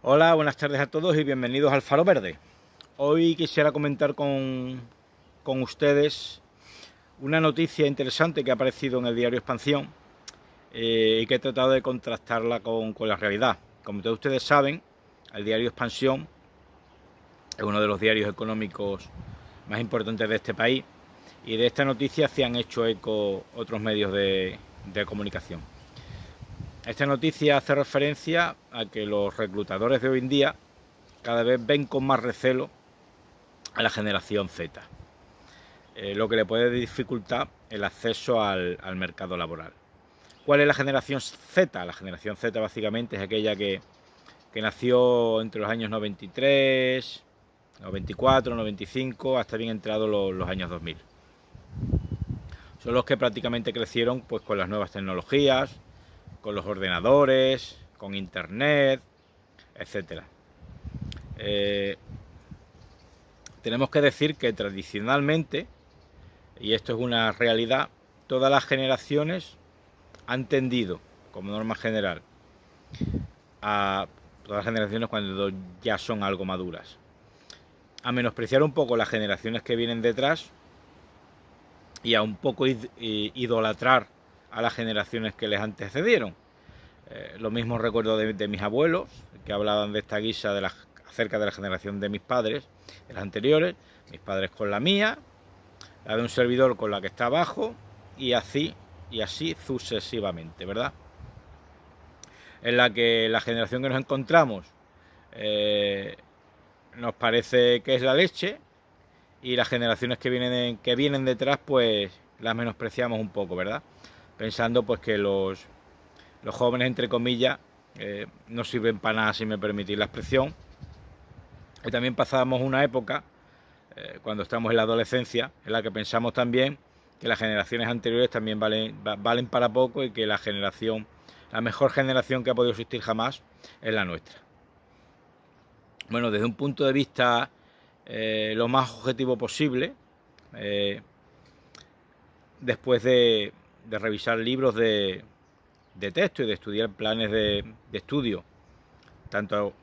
Hola, buenas tardes a todos y bienvenidos al Faro Verde. Hoy quisiera comentar con ustedes una noticia interesante que ha aparecido en el diario Expansión y que he tratado de contrastarla con la realidad. Como todos ustedes saben, el diario Expansión es uno de los diarios económicos más importantes de este país y de esta noticia se han hecho eco otros medios de comunicación. Esta noticia hace referencia a que los reclutadores de hoy en día cada vez ven con más recelo a la generación Z, lo que le puede dificultar el acceso al mercado laboral. ¿Cuál es la generación Z? La generación Z básicamente es aquella que nació entre los años 93, 94, 95, hasta bien entrados los años 2000. Son los que prácticamente crecieron pues, con las nuevas tecnologías, con los ordenadores, con internet, etcétera. Tenemos que decir que tradicionalmente, y esto es una realidad, todas las generaciones han tendido, como norma general, a todas las generaciones cuando ya son algo maduras, a menospreciar un poco las generaciones que vienen detrás y a un poco idolatrar a las generaciones que les antecedieron. Lo mismo recuerdo de mis abuelos, que hablaban de esta guisa acerca de la generación de mis padres, de las anteriores, mis padres con la mía, la de un servidor con la que está abajo, y así sucesivamente, ¿verdad? En la que la generación que nos encontramos nos parece que es la leche, y las generaciones que vienen detrás, pues las menospreciamos un poco, ¿verdad? Pensando pues que los jóvenes, entre comillas, no sirven para nada, si me permitís la expresión. Y también pasábamos una época, cuando estamos en la adolescencia, en la que pensamos también que las generaciones anteriores también valen para poco y que la mejor generación que ha podido existir jamás es la nuestra. Bueno, desde un punto de vista lo más objetivo posible, después de revisar libros de texto y de estudiar planes de estudio, tanto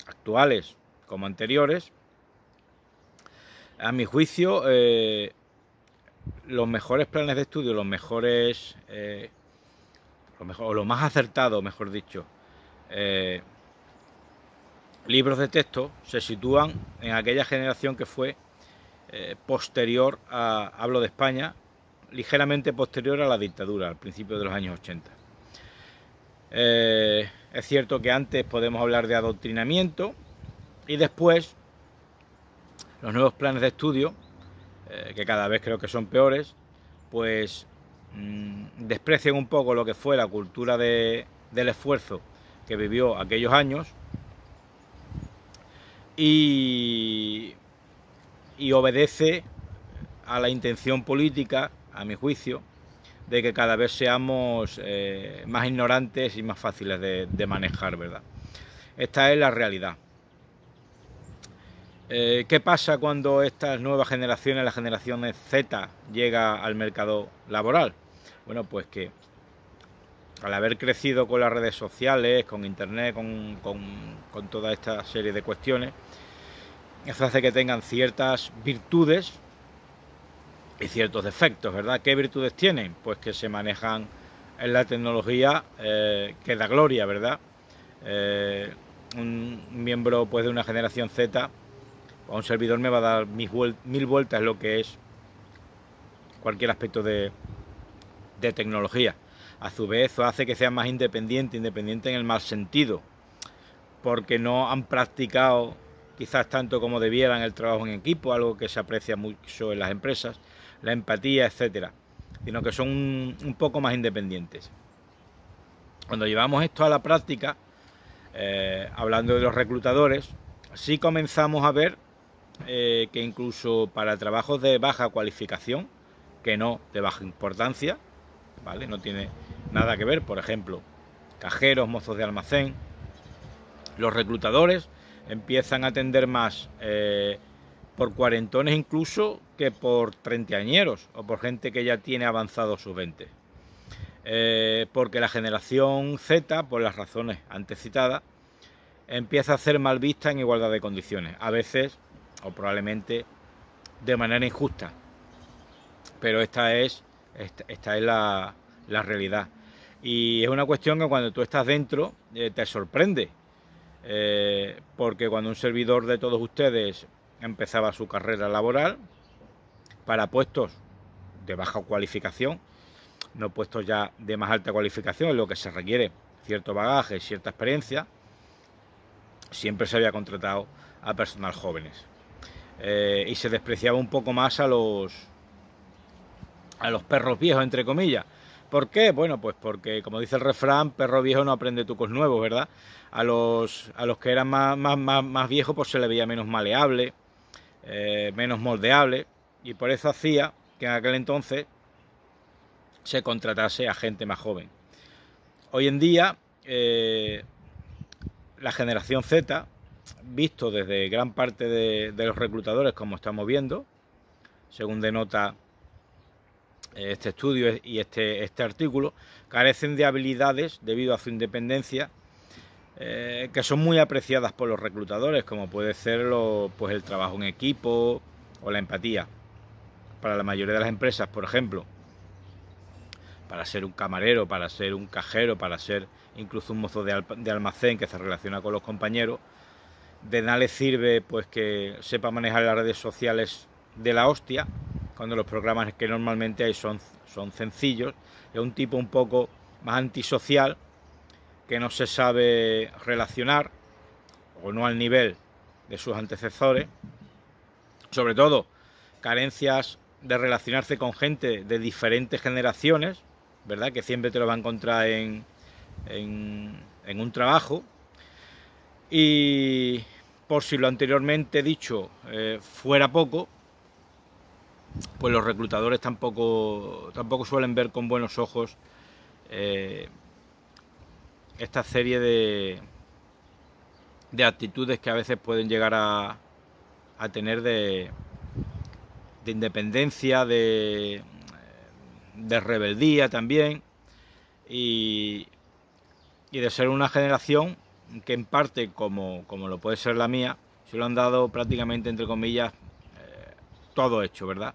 actuales como anteriores, a mi juicio, los mejores planes de estudio, lo más acertado, mejor dicho, libros de texto se sitúan en aquella generación que fue posterior hablo de España, ligeramente posterior a la dictadura, al principio de los años 80. Es cierto que antes podemos hablar de adoctrinamiento y después los nuevos planes de estudio, que cada vez creo que son peores, pues desprecian un poco lo que fue la cultura del esfuerzo que vivió aquellos años y obedece a la intención política, a mi juicio, de que cada vez seamos más ignorantes y más fáciles de manejar, ¿verdad? Esta es la realidad. ¿Qué pasa cuando estas nuevas generaciones, la generación Z, llega al mercado laboral? Bueno, pues que al haber crecido con las redes sociales, con internet, con toda esta serie de cuestiones, eso hace que tengan ciertas virtudes y ciertos defectos, ¿verdad? ¿Qué virtudes tienen? Pues que se manejan en la tecnología que da gloria, ¿verdad? Un miembro pues de una generación Z, a un servidor me va a dar mil vueltas lo que es cualquier aspecto de tecnología. A su vez, eso hace que sean más independiente en el mal sentido, porque no han practicado quizás tanto como debieran el trabajo en equipo, algo que se aprecia mucho en las empresas, la empatía, etcétera, sino que son un poco más independientes. Cuando llevamos esto a la práctica, hablando de los reclutadores, sí comenzamos a ver que incluso para trabajos de baja cualificación, que no de baja importancia, ¿vale? No tiene nada que ver, por ejemplo, cajeros, mozos de almacén, los reclutadores empiezan a atender más por cuarentones incluso que por treintañeros o por gente que ya tiene avanzado sus 20. Porque la generación Z, por las razones antes citadas, empieza a ser mal vista en igualdad de condiciones, a veces o probablemente de manera injusta, pero esta es la realidad. Y es una cuestión que cuando tú estás dentro te sorprende, porque cuando un servidor de todos ustedes empezaba su carrera laboral para puestos de baja cualificación, no puestos ya de más alta cualificación, en lo que se requiere cierto bagaje, cierta experiencia, siempre se había contratado a personal jóvenes, y se despreciaba un poco más a los perros viejos, entre comillas. ¿Por qué? Bueno, pues porque, como dice el refrán, perro viejo no aprende trucos nuevos, ¿verdad? A los que eran más viejos, pues se le veía menos maleable, menos moldeable, y por eso hacía que en aquel entonces se contratase a gente más joven. Hoy en día, la generación Z, visto desde gran parte de los reclutadores, como estamos viendo, según denota este estudio y este artículo, carecen de habilidades debido a su independencia, que son muy apreciadas por los reclutadores, como puede ser pues el trabajo en equipo o la empatía. Para la mayoría de las empresas, por ejemplo, para ser un camarero, para ser un cajero, para ser incluso un mozo de almacén que se relaciona con los compañeros, de nada les sirve pues que sepa manejar las redes sociales de la hostia, cuando los programas que normalmente hay son sencillos. Es un tipo un poco más antisocial, que no se sabe relacionar, o no al nivel de sus antecesores. Sobre todo, carencias de relacionarse con gente de diferentes generaciones, ¿verdad? Que siempre te lo va a encontrar en un trabajo. Y por si lo anteriormente dicho fuera poco, pues los reclutadores tampoco suelen ver con buenos ojos esta serie de actitudes que a veces pueden llegar a tener de independencia, de rebeldía también, y de ser una generación que en parte, como lo puede ser la mía, se lo han dado prácticamente, entre comillas, todo hecho, ¿verdad?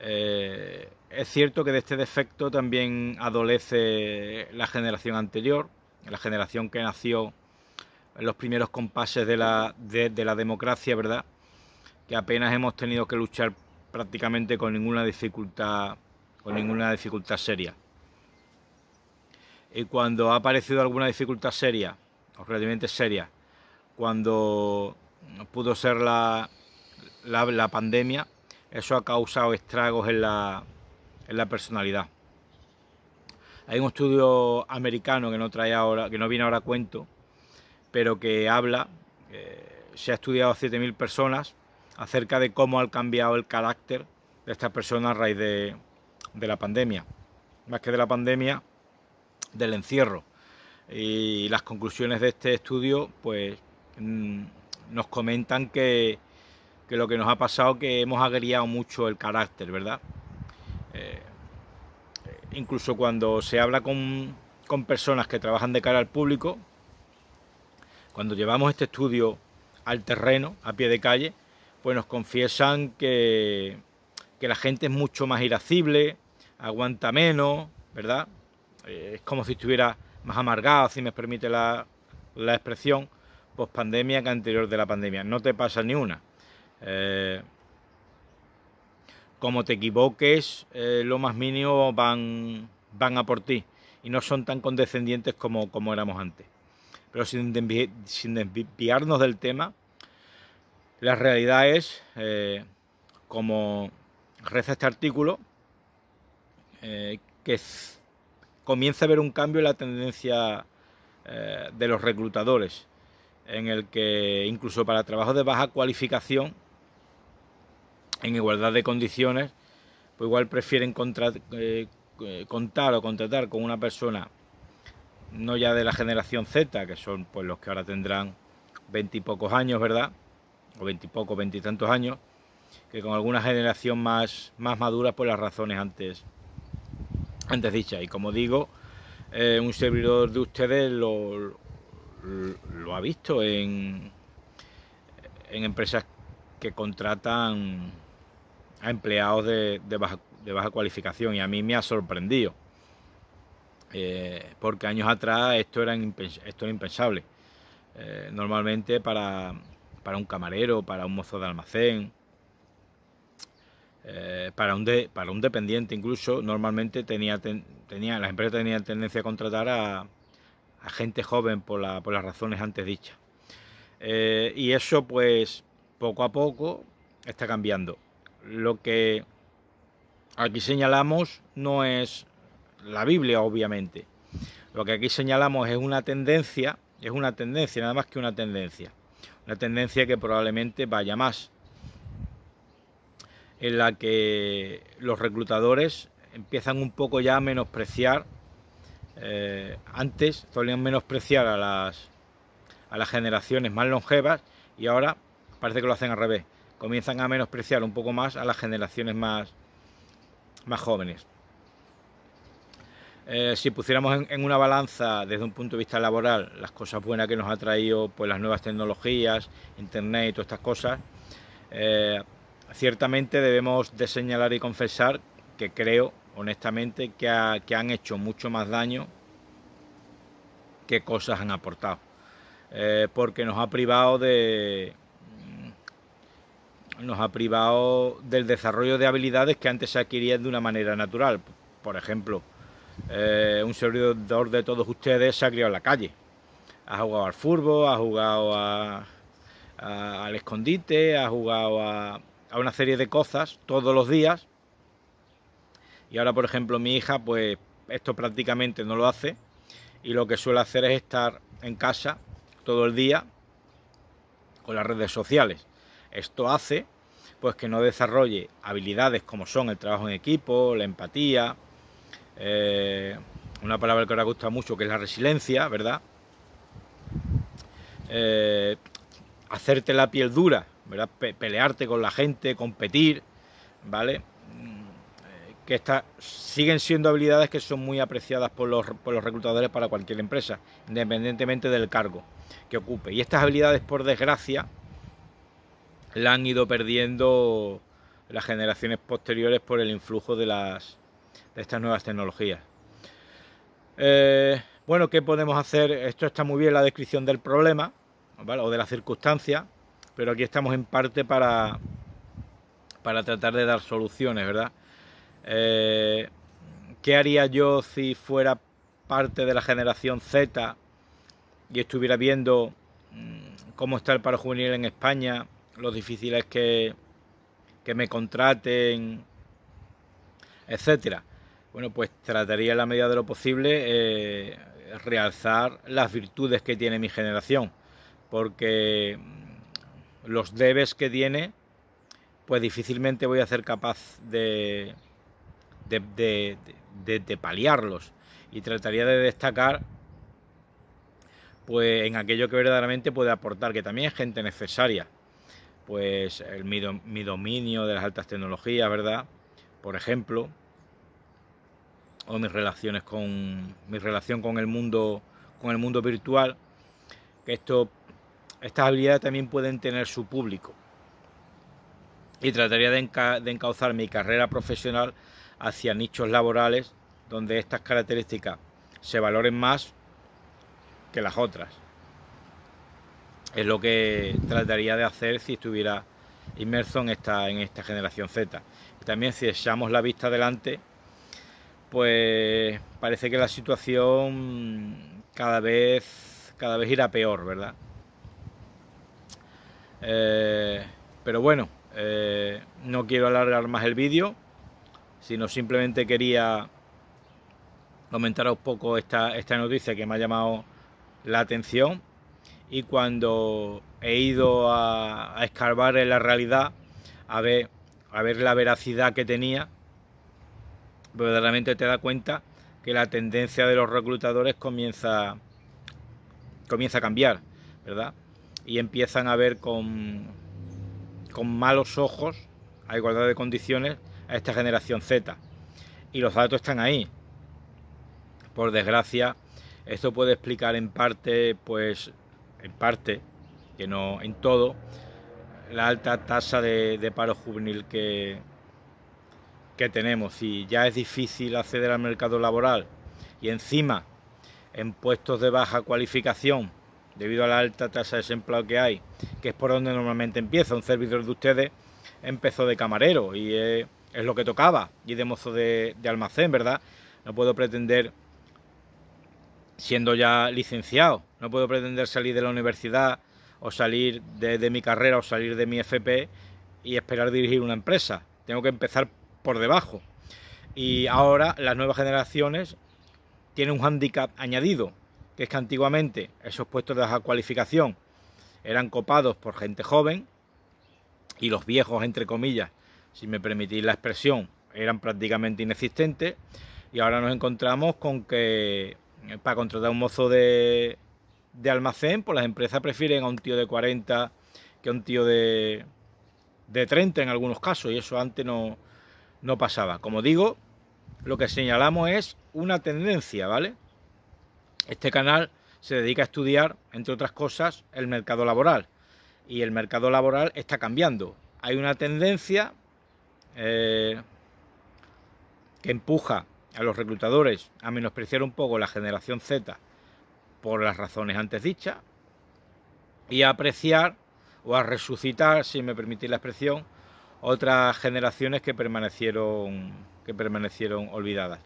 Es cierto que de este defecto también adolece la generación anterior, la generación que nació en los primeros compases de la democracia, ¿verdad? Que apenas hemos tenido que luchar prácticamente con ninguna dificultad seria. Y cuando ha aparecido alguna dificultad seria, o relativamente seria, cuando pudo ser la pandemia, eso ha causado estragos en la personalidad. Hay un estudio americano que no viene ahora a cuento, pero que habla, se ha estudiado a 7.000 personas acerca de cómo ha cambiado el carácter de estas personas a raíz de la pandemia. Más que de la pandemia, del encierro. Y las conclusiones de este estudio pues nos comentan que lo que nos ha pasado, que hemos agriado mucho el carácter, ¿verdad? Incluso cuando se habla con personas que trabajan de cara al público, cuando llevamos este estudio al terreno, a pie de calle, pues nos confiesan que la gente es mucho más irascible, aguanta menos, ¿verdad? Es como si estuviera más amargado, si me permite la expresión, post pandemia que anterior de la pandemia. No te pasa ni una. Como te equivoques, lo más mínimo van a por ti, y no son tan condescendientes como éramos antes. Pero sin desviarnos del tema, la realidad es, como reza este artículo, que comienza a haber un cambio en la tendencia de los reclutadores, en el que incluso para trabajos de baja cualificación, en igualdad de condiciones, pues igual prefieren contratar con una persona no ya de la generación Z, que son pues los que ahora tendrán 20 y pocos años, ¿verdad? O 20 y pocos, 20 y tantos años, que con alguna generación más madura por las razones antes dichas. Y como digo, un servidor de ustedes lo lo ha visto en empresas que contratan a empleados de baja cualificación, y a mí me ha sorprendido, porque años atrás esto era impensable. Normalmente para un camarero, para un mozo de almacén, para un dependiente incluso, normalmente las empresas tenían tendencia a contratar a gente joven por las razones antes dichas. Y eso pues poco a poco está cambiando. Lo que aquí señalamos no es la Biblia, obviamente. Lo que aquí señalamos es una tendencia, nada más que una tendencia que probablemente vaya más, en la que los reclutadores empiezan un poco ya a menospreciar. Antes solían menospreciar a las generaciones más longevas, y ahora parece que lo hacen al revés. Comienzan a menospreciar un poco más a las generaciones más jóvenes. Si pusiéramos en una balanza desde un punto de vista laboral las cosas buenas que nos ha traído pues las nuevas tecnologías, internet y todas estas cosas, ciertamente debemos de señalar y confesar que creo honestamente que han hecho mucho más daño que cosas han aportado, porque nos ha privado del desarrollo de habilidades que antes se adquirían de una manera natural. Por ejemplo, un servidor de todos ustedes se ha criado en la calle, ha jugado al fútbol, ha jugado al escondite, ha jugado a una serie de cosas todos los días, y ahora por ejemplo mi hija pues esto prácticamente no lo hace, y lo que suele hacer es estar en casa todo el día con las redes sociales. Esto hace pues que no desarrolle habilidades como son el trabajo en equipo, la empatía, una palabra que ahora gusta mucho, que es la resiliencia, ¿verdad? Hacerte la piel dura, ¿verdad? Pelearte con la gente, competir, ¿vale? Que estas siguen siendo habilidades que son muy apreciadas por los reclutadores para cualquier empresa, independientemente del cargo que ocupe. Y estas habilidades, por desgracia, la han ido perdiendo las generaciones posteriores por el influjo de estas nuevas tecnologías. Bueno, ¿qué podemos hacer? Esto está muy bien, la descripción del problema, ¿vale? O de la circunstancia, pero aquí estamos en parte para tratar de dar soluciones, ¿verdad? ¿Qué haría yo si fuera parte de la generación Z y estuviera viendo cómo está el paro juvenil en España, lo difícil es que me contraten, etcétera? Bueno, pues trataría en la medida de lo posible realzar las virtudes que tiene mi generación, porque los debes que tiene, pues difícilmente voy a ser capaz de paliarlos, y trataría de destacar pues en aquello que verdaderamente puede aportar, que también es gente necesaria, pues mi dominio de las altas tecnologías, ¿verdad? Por ejemplo, o mi relación con el mundo virtual, que estas habilidades también pueden tener su público, y trataría de encauzar mi carrera profesional hacia nichos laborales donde estas características se valoren más que las otras. Es lo que trataría de hacer si estuviera inmerso en esta generación Z. Y también, si echamos la vista adelante, pues parece que la situación cada vez irá peor, ¿verdad? Pero bueno, no quiero alargar más el vídeo, sino simplemente quería comentaros un poco esta noticia que me ha llamado la atención, y cuando he ido a escarbar en la realidad, a ver la veracidad que tenía, verdaderamente te das cuenta que la tendencia de los reclutadores comienza a cambiar, ¿verdad? Y empiezan a ver con malos ojos, a igualdad de condiciones, a esta generación Z. Y los datos están ahí. Por desgracia, Esto puede explicar en parte, pues en parte, que no en todo, la alta tasa de paro juvenil que tenemos. Si ya es difícil acceder al mercado laboral y encima en puestos de baja cualificación, debido a la alta tasa de desempleo que hay, que es por donde normalmente empieza. Un servidor de ustedes empezó de camarero y es lo que tocaba, y de mozo de almacén, ¿verdad? No puedo pretender, siendo ya licenciado, no puedo pretender salir de la universidad o salir de mi carrera o salir de mi FP y esperar dirigir una empresa. Tengo que empezar por debajo. Y ahora las nuevas generaciones tienen un hándicap añadido, que es que antiguamente esos puestos de baja cualificación eran copados por gente joven y los viejos, entre comillas, si me permitís la expresión, eran prácticamente inexistentes, y ahora nos encontramos con que para contratar un mozo de almacén, pues las empresas prefieren a un tío de 40 que a un tío de 30 en algunos casos, y eso antes no pasaba. Como digo, lo que señalamos es una tendencia, ¿vale? Este canal se dedica a estudiar, entre otras cosas, el mercado laboral, y el mercado laboral está cambiando. Hay una tendencia que empuja a los reclutadores a menospreciar un poco la generación Z por las razones antes dichas y a apreciar o a resucitar, si me permitís la expresión, otras generaciones que permanecieron olvidadas.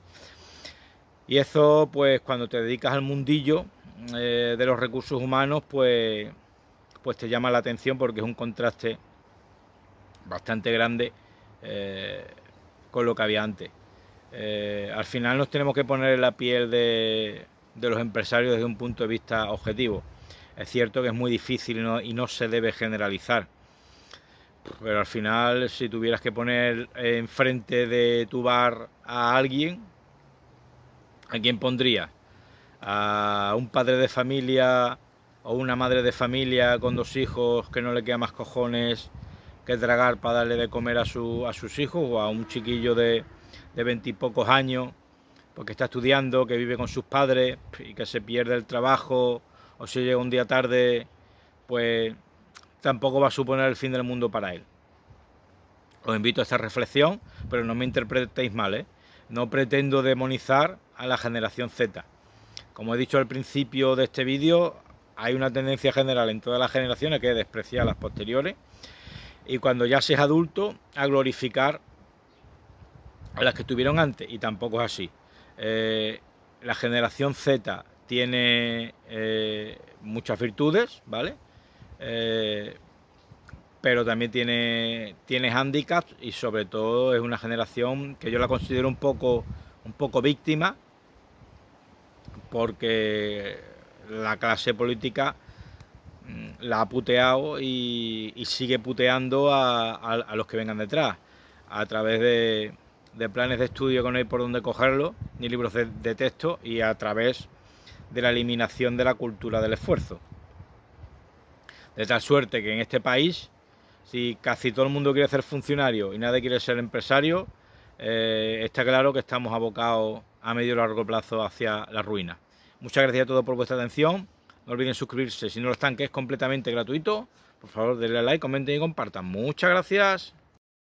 Y eso, pues cuando te dedicas al mundillo de los recursos humanos, pues te llama la atención, porque es un contraste bastante grande con lo que había antes. Al final nos tenemos que poner en la piel de los empresarios desde un punto de vista objetivo. Es cierto que es muy difícil y no se debe generalizar, pero al final, si tuvieras que poner enfrente de tu bar a alguien, ¿a quién pondrías? ¿A un padre de familia o una madre de familia con 2 hijos que no le queda más cojones que tragar para darle de comer a sus hijos? ¿O a un chiquillo de 20 y pocos años, porque está estudiando, que vive con sus padres y que se pierde el trabajo, o si llega un día tarde, pues tampoco va a suponer el fin del mundo para él? Os invito a esta reflexión, pero no me interpretéis mal, ¿eh? No pretendo demonizar a la generación Z. Como he dicho al principio de este vídeo, hay una tendencia general en todas las generaciones que es despreciar a las posteriores, y cuando ya seas adulto, a glorificar a las que tuvieron antes, y tampoco es así. La generación Z tiene muchas virtudes, ¿vale? Pero también tiene hándicaps, y sobre todo es una generación que yo la considero un poco víctima, porque la clase política la ha puteado y sigue puteando a los que vengan detrás, a través de planes de estudio que no hay por dónde cogerlo, ni libros de texto, y a través de la eliminación de la cultura del esfuerzo. De tal suerte que en este país, si casi todo el mundo quiere ser funcionario y nadie quiere ser empresario, está claro que estamos abocados a medio y largo plazo hacia la ruina. Muchas gracias a todos por vuestra atención. No olviden suscribirse si no lo están, que es completamente gratuito. Por favor, denle like, comenten y compartan. Muchas gracias.